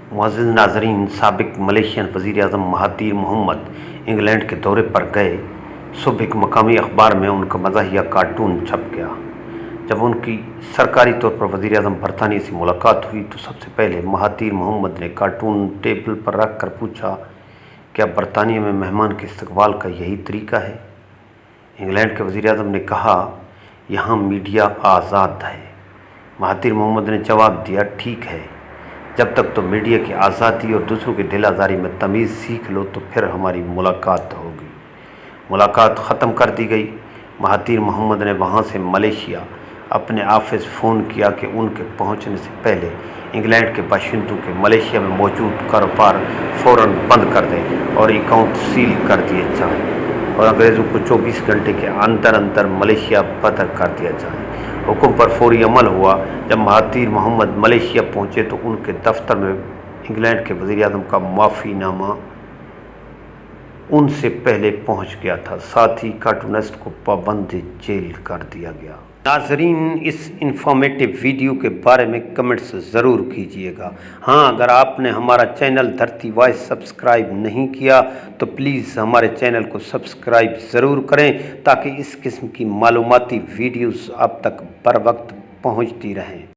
मुअज़्ज़िज़ नाज़रीन, साबिक मलेशियन वज़ीर आज़म महातीर मोहम्मद इंग्लैंड के दौरे पर गए। सुबह एक मकामी अखबार में उनका मज़ाहिया कार्टून छप गया। जब उनकी सरकारी तौर पर वज़ीर आज़म बरतानिया से मुलाकात हुई तो सबसे पहले महातीर मोहम्मद ने कार्टून टेबल पर रख कर पूछा, क्या बरतानिया में मेहमान के इस्तकबाल का यही तरीका है? इंग्लैंड के वज़ीर आज़म ने कहा, यहाँ मीडिया आज़ाद है। महातीर मोहम्मद ने जवाब दिया, ठीक है, जब तक तो मीडिया की आज़ादी और दूसरों की दिल आज़ारी में तमीज़ सीख लो तो फिर हमारी मुलाकात होगी। मुलाकात ख़त्म कर दी गई। महातीर मोहम्मद ने वहाँ से मलेशिया अपने ऑफिस फ़ोन किया कि उनके पहुँचने से पहले इंग्लैंड के बाशिंदों के मलेशिया में मौजूद कारोबार फ़ौरन बंद कर दें और अकाउंट सील कर दिए जाएँ और अंग्रेज़ों को 24 घंटे के अंदर अंदर मलेशिया बदर कर दिया जाए। हुक्म पर फौरी अमल हुआ। जब महातीर मोहम्मद मलेशिया पहुँचे तो उनके दफ्तर में इंग्लैंड के वज़ीर आज़म का माफ़ीनामा उनसे पहले पहुँच गया था। साथ ही कार्टूनिस्ट को पाबंद जेल कर दिया गया। नाज़रीन, इस इंफॉर्मेटिव वीडियो के बारे में कमेंट्स ज़रूर कीजिएगा। हाँ, अगर आपने हमारा चैनल धरती वॉइस सब्सक्राइब नहीं किया तो प्लीज़ हमारे चैनल को सब्सक्राइब ज़रूर करें ताकि इस किस्म की मालूमाती वीडियोस आप तक बर वक्त पहुँचती रहें।